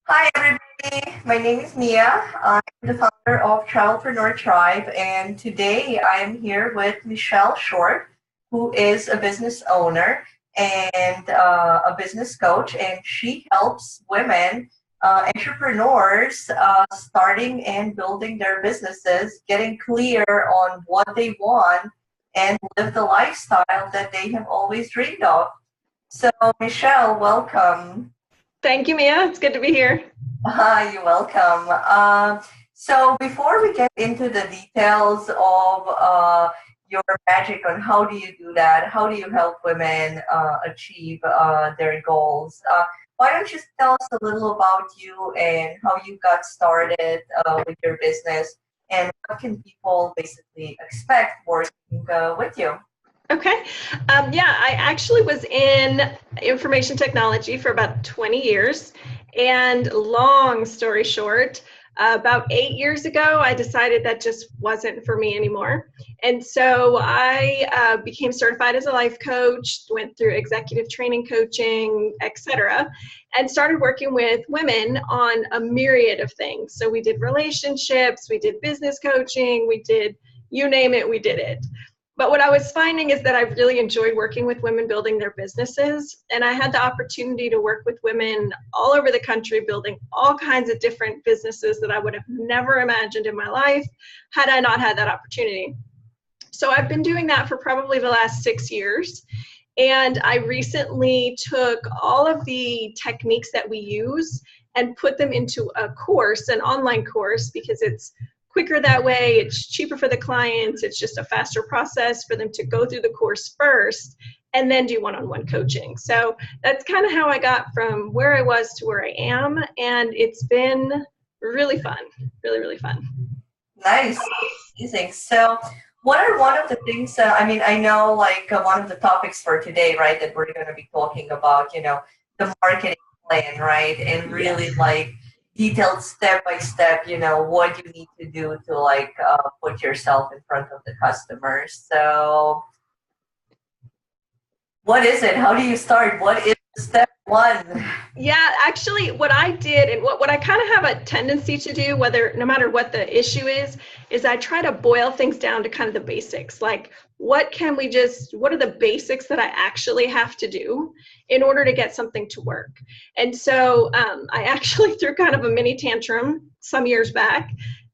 Hi, everybody. My name is Mia. I'm the founder of Childpreneur Tribe, and today I'm here with Michelle Short, who is a business owner and a business coach, and she helps women, entrepreneurs, starting and building their businesses, getting clear on what they want, and live the lifestyle that they have always dreamed of. So, Michelle, welcome. Thank you, Mia. It's good to be here. Hi, you're welcome. So before we get into the details of your magic on how do you do that, how do you help women achieve their goals, why don't you tell us a little about you and how you got started with your business and what can people basically expect working with you? Okay. Yeah, I actually was in information technology for about 20 years. And long story short, about 8 years ago, I decided that just wasn't for me anymore. And so I became certified as a life coach, went through executive training coaching, etc., and started working with women on a myriad of things. So we did relationships, we did business coaching, we did you name it, we did it. But what I was finding is that I really enjoyed working with women building their businesses. And I had the opportunity to work with women all over the country building all kinds of different businesses that I would have never imagined in my life had I not had that opportunity. So I've been doing that for probably the last 6 years. And I recently took all of the techniques that we use and put them into a course, an online course, because it's quicker that way, it's cheaper for the clients, it's just a faster process for them to go through the course first and then do one-on-one coaching. So that's kind of how I got from where I was to where I am, and it's been really fun, really, really fun. Nice, amazing. So, what are one of the things? I mean, I know like one of the topics for today, right? That we're going to be talking about, the marketing plan, right? And really Yes. like detailed step by step, what you need to do to like put yourself in front of the customers. So, what is it? How do you start? What is step one? Yeah, actually, what I did and what I kind of have a tendency to do, whether no matter what the issue is I try to boil things down to kind of the basics. Like, what are the basics that I actually have to do in order to get something to work? And so I actually threw kind of a mini tantrum some years back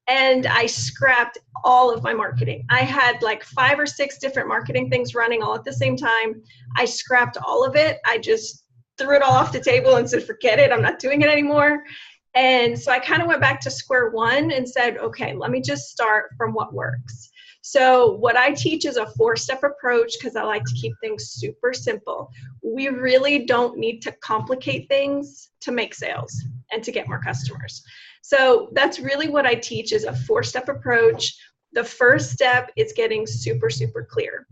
and I scrapped all of my marketing. I had like 5 or 6 different marketing things running all at the same time. I scrapped all of it. I just threw it all off the table and said, forget it, I'm not doing it anymore. And so I kind of went back to square one and said, okay, let me just start from what works. So what I teach is a 4-step approach because I like to keep things super simple. We really don't need to complicate things to make sales and to get more customers. So that's really what I teach is a 4-step approach. The first step is getting super, super clear.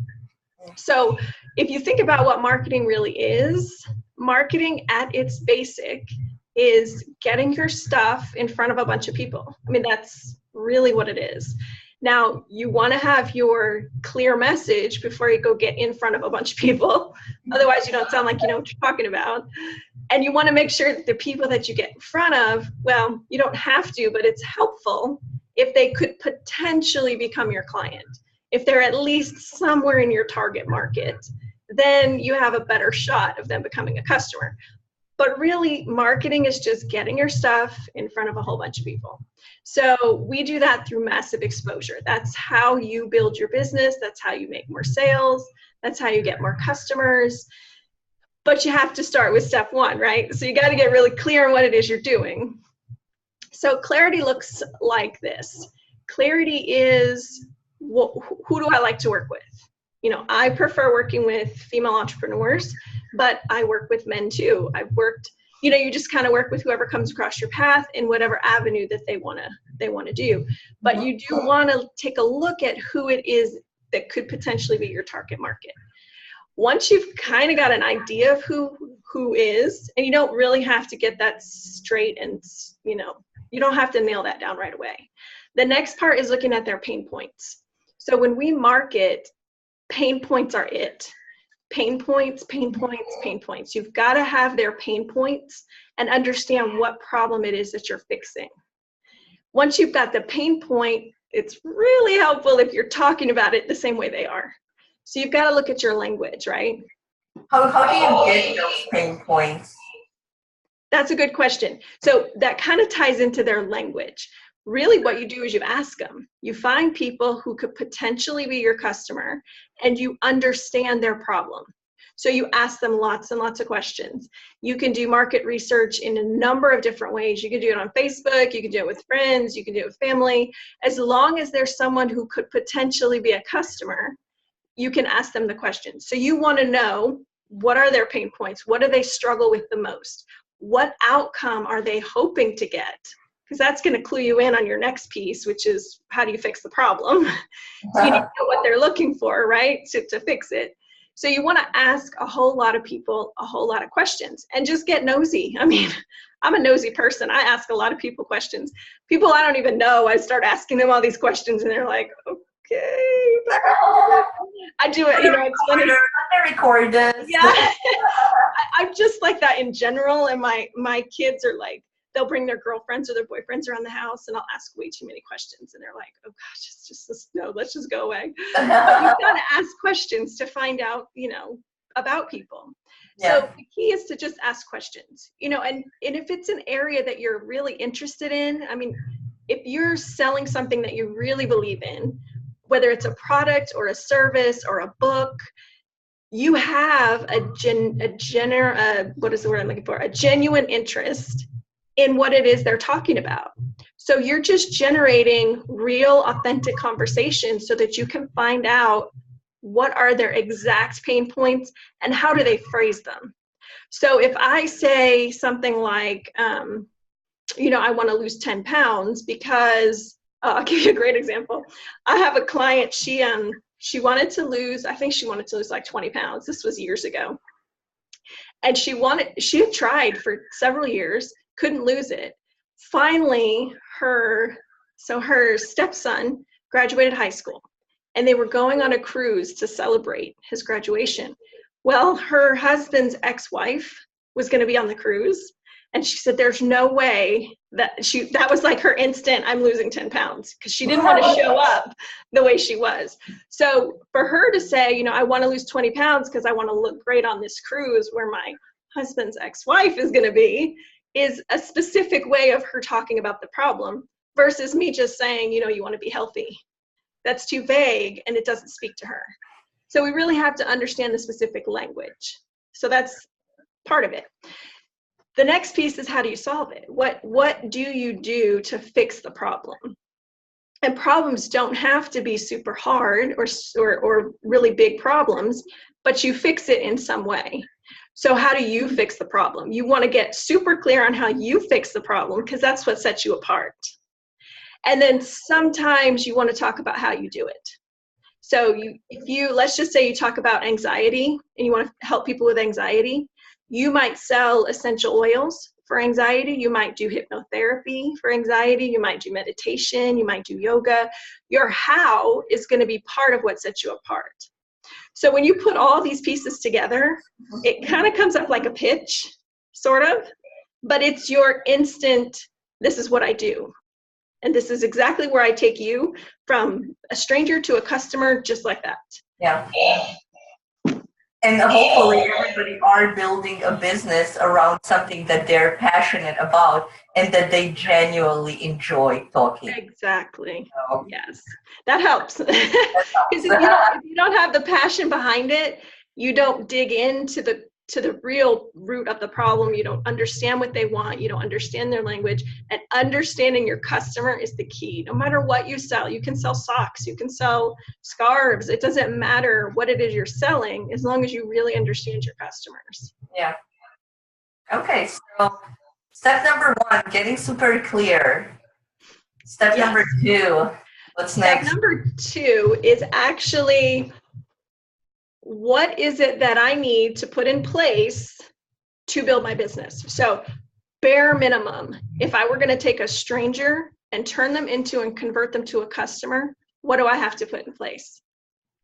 So if you think about what marketing really is, marketing at its basic is getting your stuff in front of a bunch of people. I mean, that's really what it is. Now, you want to have your clear message before you go get in front of a bunch of people. Otherwise, you don't sound like you know what you're talking about. And you want to make sure that the people that you get in front of, well, you don't have to, but it's helpful if they could potentially become your client. If they're at least somewhere in your target market, then you have a better shot of them becoming a customer. But really, marketing is just getting your stuff in front of a whole bunch of people. So we do that through massive exposure. That's how you build your business. That's how you make more sales. That's how you get more customers. But you have to start with step one, right? So you got to get really clear on what it is you're doing. So clarity looks like this. Clarity is, who do I like to work with? I prefer working with female entrepreneurs, but I work with men too. I've worked, you just kind of work with whoever comes across your path in whatever avenue that they want to do. But you do want to take a look at who it is that could potentially be your target market. Once you've kind of got an idea of who is, and you don't really have to get that straight and, you don't have to nail that down right away. The next part is looking at their pain points. So when we market, pain points are it. pain points, pain points, pain points. You've got to have their pain points and understand what problem it is that you're fixing. Once you've got the pain point, it's really helpful if you're talking about it the same way they are. So you've got to look at your language, right? How do you get those pain points? That's a good question. So that kind of ties into their language. Really what you do is you ask them. You find people who could potentially be your customer and you understand their problem. So you ask them lots and lots of questions. You can do market research in a number of different ways. You can do it on Facebook, you can do it with friends, you can do it with family. As long as there's someone who could potentially be a customer, you can ask them the questions. So you want to know, what are their pain points? What do they struggle with the most? What outcome are they hoping to get? Because that's going to clue you in on your next piece, which is how do you fix the problem? So you need to know what they're looking for, right, to fix it. So you want to ask a whole lot of people a whole lot of questions and just get nosy. I mean, I'm a nosy person. I ask a lot of people questions. People I don't even know, I start asking them all these questions and they're like, okay. I do it, you know, it's funny. Record this. Yeah. I'm just like that in general. And my kids are like, they'll bring their girlfriends or their boyfriends around the house and I'll ask way too many questions. And they're like, oh gosh, no, let's just go away. But you've got to ask questions to find out, you know, about people. Yeah. So the key is to just ask questions, you know, and if it's an area that you're really interested in, I mean, if you're selling something that you really believe in, whether it's a product or a service or a book, you have a genuine interest in what it is they're talking about. So you're just generating real, authentic conversations so that you can find out what are their exact pain points and how do they phrase them. So if I say something like, you know, I want to lose 10 pounds because, I'll give you a great example. I have a client, she wanted to lose, I think she wanted to lose like 20 pounds. This was years ago. And she had tried for several years, couldn't lose it. Finally, her stepson graduated high school and they were going on a cruise to celebrate his graduation. Well, her husband's ex-wife was going to be on the cruise. And she said, there's no way that was like her instant, I'm losing 10 pounds, because she didn't want to show up the way she was. So for her to say, you know, I want to lose 20 pounds because I want to look great on this cruise where my husband's ex-wife is going to be, is a specific way of her talking about the problem versus me just saying, you know, you want to be healthy. That's too vague and it doesn't speak to her. So we really have to understand the specific language. So that's part of it. The next piece is, how do you solve it? What do you do to fix the problem? And problems don't have to be super hard or really big problems, but you fix it in some way. So how do you fix the problem? You want to get super clear on how you fix the problem because that's what sets you apart. And then sometimes you want to talk about how you do it. So let's just say you talk about anxiety and you want to help people with anxiety. You might sell essential oils for anxiety. You might do hypnotherapy for anxiety. You might do meditation. You might do yoga. Your how is going to be part of what sets you apart. So when you put all these pieces together, it kind of comes up like a pitch, sort of, but it's your instant, this is what I do. And this is exactly where I take you from a stranger to a customer, just like that. Yeah. And hopefully everybody are building a business around something that they're passionate about and that they genuinely enjoy talking. Exactly. So, yes, that helps. Because if you don't have the passion behind it, you don't dig into the real root of the problem. You don't understand what they want. You don't understand their language. And understanding your customer is the key. No matter what you sell, you can sell socks, you can sell scarves. It doesn't matter what it is you're selling as long as you really understand your customers. Yeah. Okay, so step number 1, getting super clear. Step number 2, what's next? Step number 2 is actually, what is it that I need to put in place to build my business? So bare minimum, if I were going to take a stranger and turn them into and convert them to a customer, what do I have to put in place?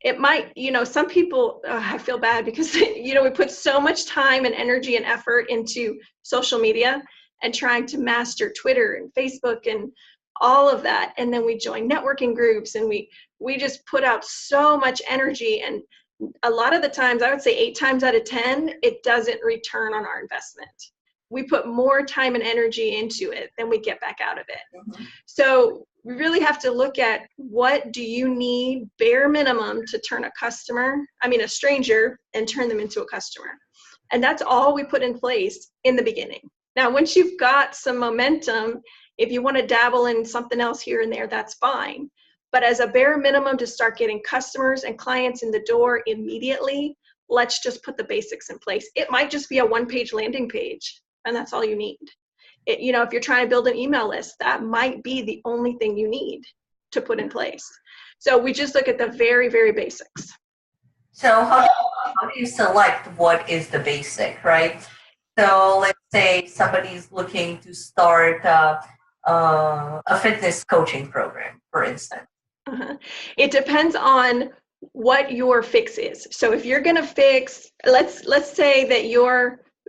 It might, some people, I feel bad because, we put so much time and energy and effort into social media and trying to master Twitter and Facebook and all of that. And then we join networking groups and we just put out so much energy. And a lot of the times, I would say 8 times out of 10, it doesn't return on our investment. We put more time and energy into it than we get back out of it. Mm-hmm. So we really have to look at, what do you need bare minimum to turn a stranger, and turn them into a customer. And that's all we put in place in the beginning. Now, once you've got some momentum, if you want to dabble in something else here and there, that's fine. But as a bare minimum to start getting customers and clients in the door immediately, let's just put the basics in place. It might just be a 1-page landing page, and that's all you need. If you're trying to build an email list, that might be the only thing you need to put in place. So we just look at the very, very basics. So how do you select what is the basic, right? So let's say somebody's looking to start a fitness coaching program, for instance. Uh-huh. It depends on what your fix is. So if you're going to fix, let's say that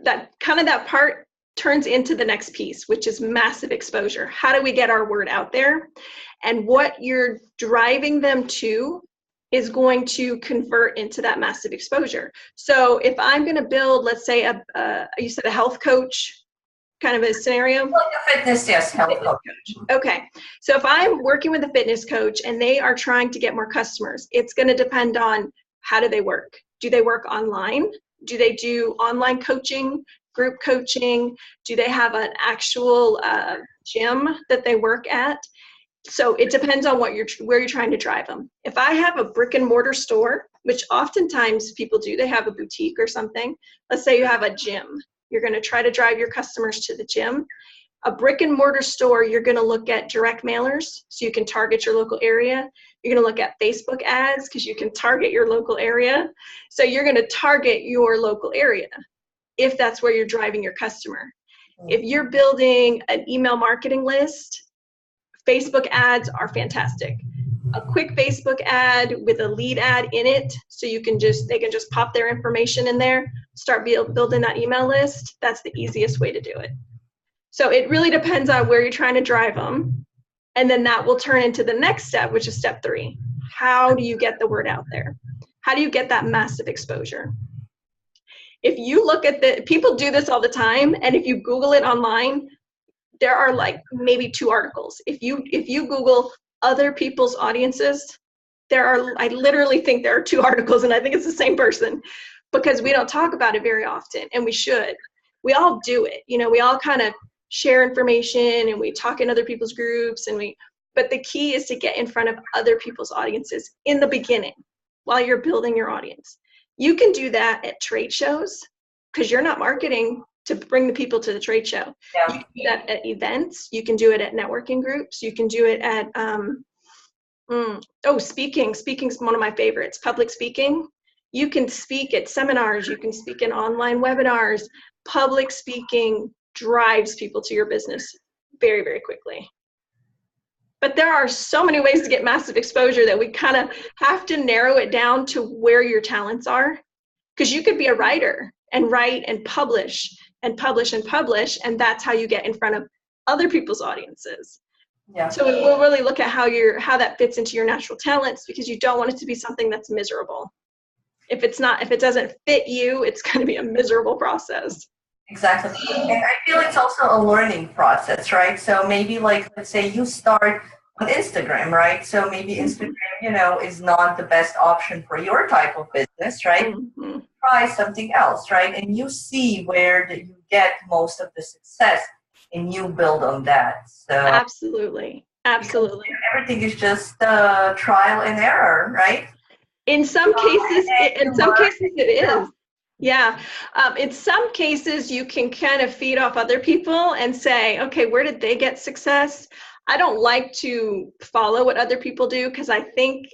that part turns into the next piece, which is massive exposure. How do we get our word out there? And what you're driving them to is going to convert into that massive exposure. So if I'm going to build, let's say, you said a health coach kind of a scenario? Like a fitness, yes, health coach. Okay. So if I'm working with a fitness coach and they are trying to get more customers, it's going to depend on, how do they work? Do they work online? Do they do online coaching, group coaching? Do they have an actual gym that they work at? So it depends on where you're trying to drive them. If I have a brick and mortar store, which oftentimes people do, they have a boutique or something. Let's say you have a gym. You're going to try to drive your customers to the gym. A brick and mortar store, you're going to look at direct mailers, so you can target your local area. You're going to look at Facebook ads because you can target your local area. So you're going to target your local area if that's where you're driving your customer. If you're building an email marketing list, Facebook ads are fantastic. A quick Facebook ad with a lead ad in it, so they can just pop their information in there, start building that email list. That's the easiest way to do it. So it really depends on where you're trying to drive them. And then that will turn into the next step, which is step 3. How do you get the word out there? How do you get that massive exposure? If you look at people do this all the time, and if you Google it online, there are like maybe 2 articles. If you Google other people's audiences, I literally think there are 2 articles, and I think it's the same person, because we don't talk about it very often, and we should. We all do it. We all kind of share information and we talk in other people's groups, but the key is to get in front of other people's audiences in the beginning while you're building your audience. You can do that at trade shows because you're not marketing to bring the people to the trade show. Yeah. You can do that at events. You can do it at networking groups. You can do it at, speaking. Speaking's one of my favorites, public speaking. You can speak at seminars. You can speak in online webinars. Public speaking drives people to your business very, very quickly. But there are so many ways to get massive exposure that we kind of have to narrow it down to where your talents are. Because you could be a writer and write and publish and publish and publish, and that's how you get in front of other people's audiences. Yeah. So we'll really look at how that fits into your natural talents, because you don't want it to be something that's miserable. If it doesn't fit you, it's going to be a miserable process. Exactly. And I feel it's also a learning process, right? So maybe let's say you start on Instagram, right? So maybe Instagram, is not the best option for your type of business, right? Mm-hmm. Try something else, right? And you see where you get most of the success and you build on that. So Absolutely. Everything is just trial and error, right? In some cases it is. Yeah. In some cases, you can kind of feed off other people and say, okay, where did they get success? I don't like to follow what other people do because I think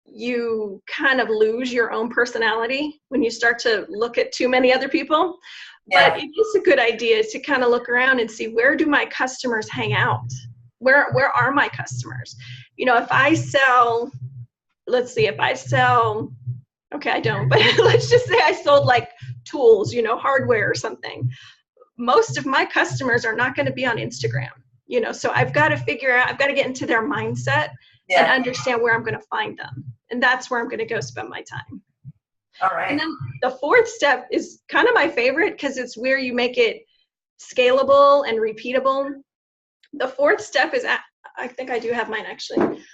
you kind of lose your own personality when you start to look at too many other people. Yeah. But it is a good idea to kind of look around and see, where do my customers hang out? Where are my customers? If I sell let's see, if I sell, okay, I don't, but let's just say I sold like tools, you know, hardware or something. Most of my customers are not going to be on Instagram, you know, so I've got to figure out, I've got to get into their mindset and understand where I'm going to find them. And that's where I'm going to go spend my time. All right. And then the fourth step is kind of my favorite because it's where you make it scalable and repeatable. The fourth step is, I think I do have mine actually.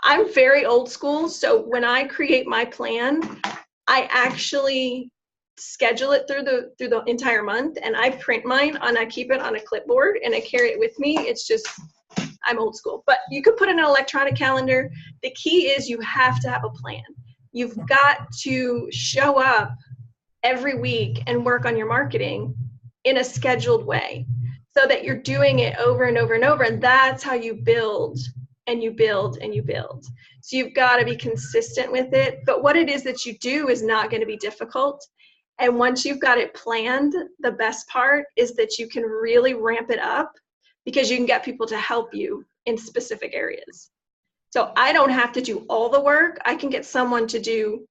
I'm very old school. So when I create my plan, I actually schedule it through the entire month, and I print mine and I keep it on a clipboard and I carry it with me. It's just, I'm old school, but you could put in an electronic calendar. The key is you have to have a plan. You've got to show up every week and work on your marketing in a scheduled way so that you're doing it over and over and over. And that's how you build and you build and you build. So you've got to be consistent with it. But what it is that you do is not going to be difficult. And once you've got it planned, the best part is that you can really ramp it up because you can get people to help you in specific areas. So I don't have to do all the work. I can get someone to do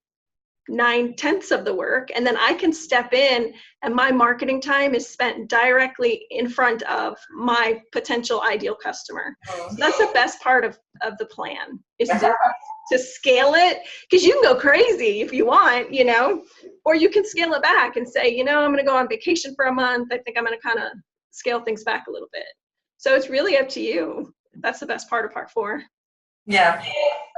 9/10 of the work, and then I can step in and my marketing time is spent directly in front of my potential ideal customer. So that's the best part of the plan, is to scale it, because you can go crazy if you want, you know, or you can scale it back and say, you know, I'm going to go on vacation for a month. I think I'm going to kind of scale things back a little bit. So it's really up to you. That's the best part of part 4. Yeah,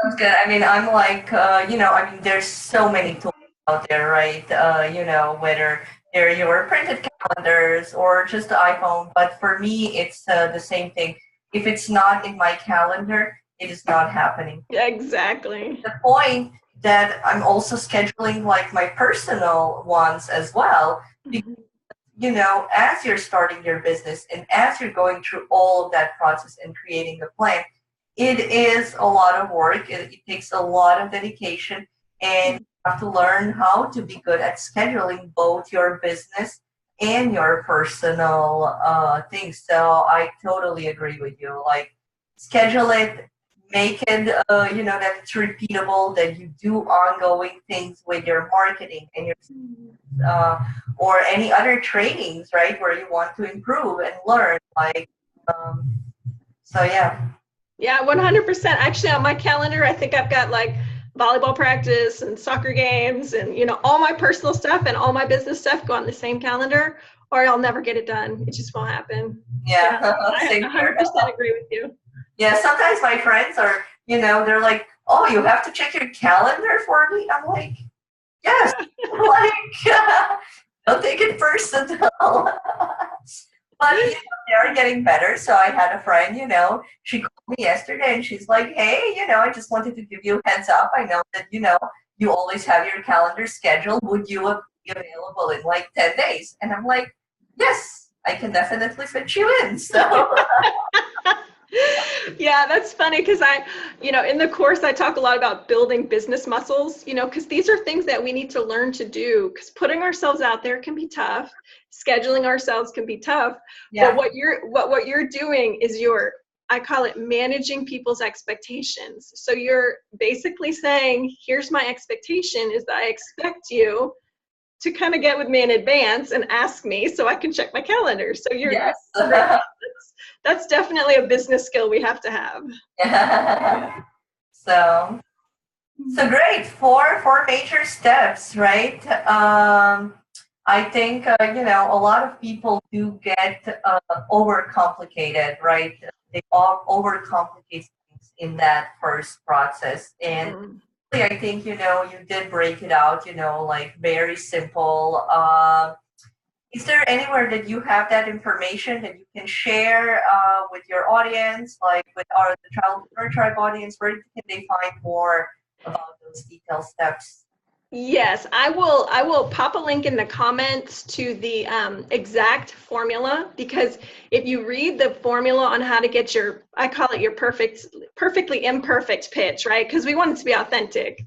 sounds good. I mean, I'm like, you know, I mean, there's so many tools out there, right? You know, whether they're your printed calendars or just the iPhone. But for me, it's the same thing. If it's not in my calendar, it is not happening. Yeah, exactly. The point that I'm also scheduling like my personal ones as well. Because, you know, as you're starting your business and as you're going through all of that process and creating a plan, it is a lot of work. It takes a lot of dedication, and you have to learn how to be good at scheduling both your business and your personal things. So I totally agree with you. Like, schedule it, make it, you know, that it's repeatable, that you do ongoing things with your marketing and your, or any other trainings, right, where you want to improve and learn. Like, so yeah. Yeah, 100%. Actually, on my calendar, I think I've got like volleyball practice and soccer games and, you know, all my personal stuff and all my business stuff go on the same calendar, or I'll never get it done. It just won't happen. Yeah, I 100% agree with you. Yeah, sometimes my friends are, you know, they're like, oh, you have to check your calendar for me? I'm like, yes. Like, don't take it personal. But you know, they are getting better. So I had a friend, you know, she called me yesterday and she's like, hey, you know, I just wanted to give you a heads up. I know that, you know, you always have your calendar scheduled. Would you be available in like 10 days? And I'm like, yes, I can definitely fit you in. So yeah, that's funny because you know, in the course, I talk a lot about building business muscles, you know, because these are things that we need to learn to do, because putting ourselves out there can be tough. Scheduling ourselves can be tough. Yeah. But what you're doing is I call it managing people's expectations. So you're basically saying, here's my expectation is that I expect you to kind of get with me in advance and ask me so I can check my calendar. So yes. That's definitely a business skill we have to have. So great. Four major steps, right? I think, you know, a lot of people do get overcomplicated, right? They all overcomplicate things in that first process. And I think, you know, you did break it out, you know, like very simple. Is there anywhere that you have that information that you can share with your audience, like with the Travelpreneur Tribe audience? Where can they find more about those detailed steps? Yes, I will pop a link in the comments to the exact formula, because if you read the formula on how to get I call it your perfectly imperfect pitch, right? Because we want it to be authentic.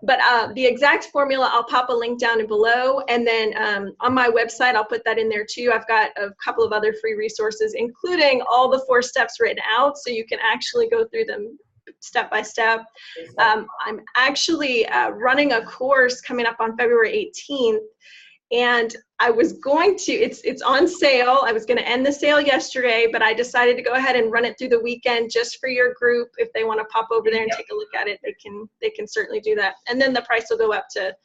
But the exact formula, I'll pop a link down below, and then on my website, I'll put that in there too. I've got a couple of other free resources, including all the 4 steps written out, so you can actually go through them step by step. I'm actually running a course coming up on February 18th. And I was going to, it's on sale. I was going to end the sale yesterday, but I decided to go ahead and run it through the weekend just for your group. If they want to pop over there and take a look at it, they can certainly do that. And then the price will go up to,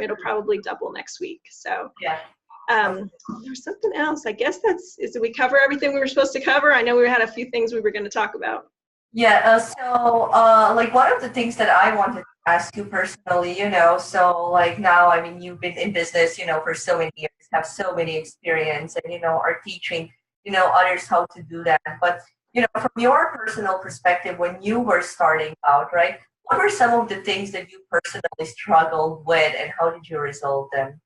it'll probably double next week. So yeah. There's something else. I guess did we cover everything we were supposed to cover? I know we had a few things we were going to talk about. Yeah, like one of the things that I wanted to ask you personally, so like now, I mean, you've been in business, for so many years, have so many experience and, are teaching, others how to do that. But, from your personal perspective, when you were starting out, right, what were some of the things that you personally struggled with and how did you resolve them?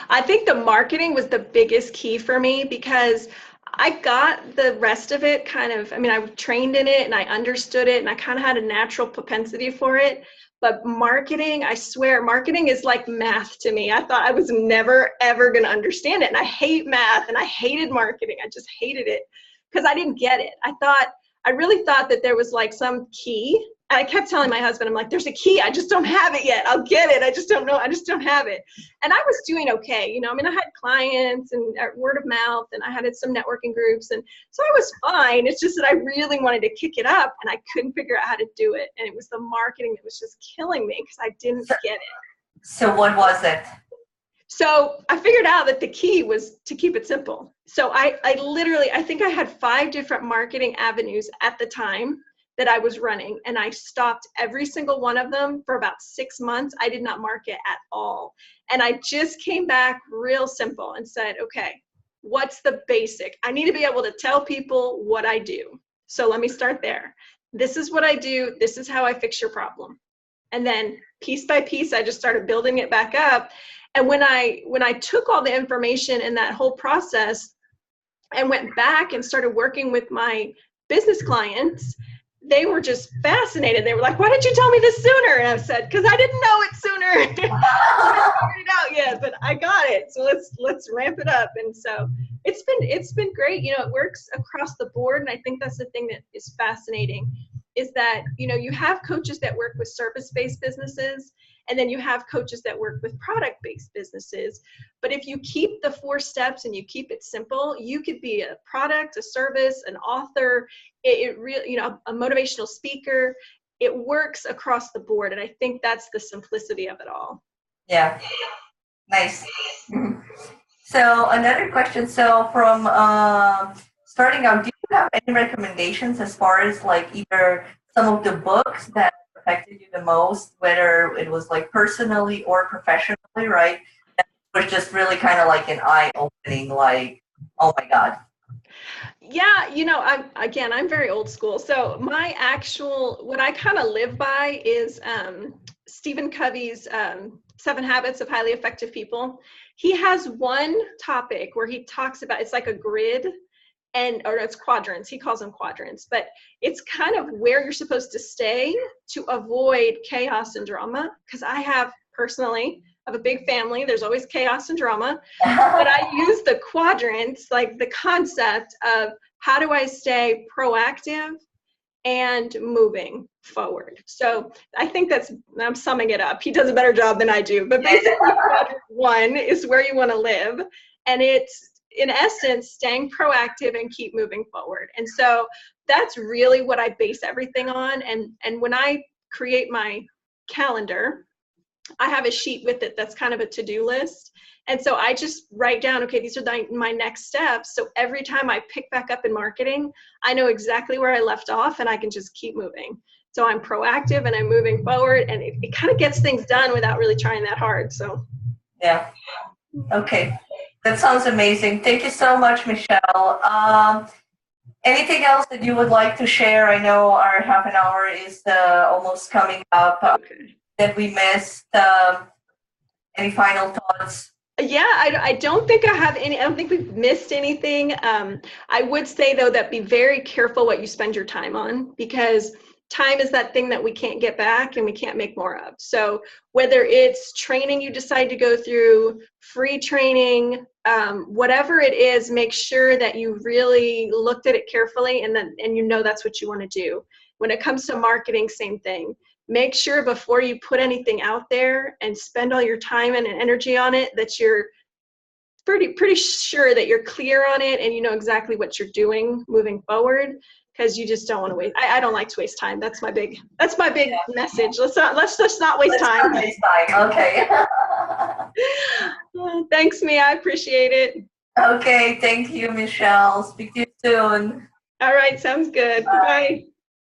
I think the marketing was the biggest key for me because I got the rest of it I trained in it and I understood it and I kind of had a natural propensity for it. But marketing, I swear, marketing is like math to me. I thought I was never, ever going to understand it. And I hate math and I hated marketing. I just hated it because I didn't get it. I really thought that there was like some key. I kept telling my husband, I'm like, there's a key. I just don't have it yet. I'll get it. I just don't know. I just don't have it. And I was doing okay. I had clients and word of mouth and I had some networking groups. And so I was fine. It's just that I really wanted to kick it up and I couldn't figure out how to do it. And it was the marketing that was just killing me because I didn't get it. So what was it? So I figured out that the key was to keep it simple. So I think I had 5 different marketing avenues at the time that I was running, and I stopped every single one of them for about 6 months. I did not market at all. And I just came back real simple and said, okay, what's the basic? I need to be able to tell people what I do. So let me start there. This is what I do. This is how I fix your problem. And then piece by piece, I just started building it back up. And when I took all the information in that whole process and went back and started working with my business clients, they were just fascinated. They were like, why didn't you tell me this sooner? And I said, because I didn't know it sooner. I haven't figured it out yet, but I got it. So let's ramp it up. And so it's been great. It works across the board. And I think that's the thing that is fascinating is that, you have coaches that work with service-based businesses, and then you have coaches that work with product-based businesses. But if you keep the 4 steps and you keep it simple, you could be a product, a service, an author, it really, a motivational speaker. It works across the board. And I think that's the simplicity of it all. Yeah. Nice. So another question. So from starting out, do you have any recommendations as far as like either some of the books that affected you the most, whether it was like personally or professionally, right? That was just really kind of like an eye-opening, like, oh my God. Yeah, I'm very old school. So what I kind of live by is Stephen Covey's 7 Habits of Highly Effective People. He has one topic where he talks about, it's like a grid, or it's quadrants. He calls them quadrants, but it's kind of where you're supposed to stay to avoid chaos and drama. Because I have a big family. There's always chaos and drama. But I use the quadrants, like the concept of how do I stay proactive and moving forward. So I think I'm summing it up. He does a better job than I do. But basically, quadrant 1 is where you want to live. And it's, in essence, staying proactive and keep moving forward. And so that's really what I base everything on. And when I create my calendar, I have a sheet with it that's kind of a to-do list. And so I just write down, okay, these are my next steps. So every time I pick back up in marketing, I know exactly where I left off and I can just keep moving. So I'm proactive and I'm moving forward, and it kind of gets things done without really trying that hard. So yeah. Okay. That sounds amazing. Thank you so much, Michelle. Anything else that you would like to share? I know our half an hour is almost coming up. Okay. That we missed. Any final thoughts? Yeah, I don't think I have any. I don't think we've missed anything. I would say, though, that be very careful what you spend your time on, because time is that thing that we can't get back and we can't make more of. So whether it's training you decide to go through, free training, whatever it is, make sure that you really looked at it carefully and that's what you want to do. When it comes to marketing, same thing. Make sure before you put anything out there and spend all your time and energy on it that you're pretty sure that you're clear on it and you know exactly what you're doing moving forward, because you just don't want to waste. I don't like to waste time. That's my big message. Let's just not waste time. Not waste time. Okay. Thanks, Mia. I appreciate it. Okay, thank you, Michelle. Speak to you soon. All right, sounds good. Bye.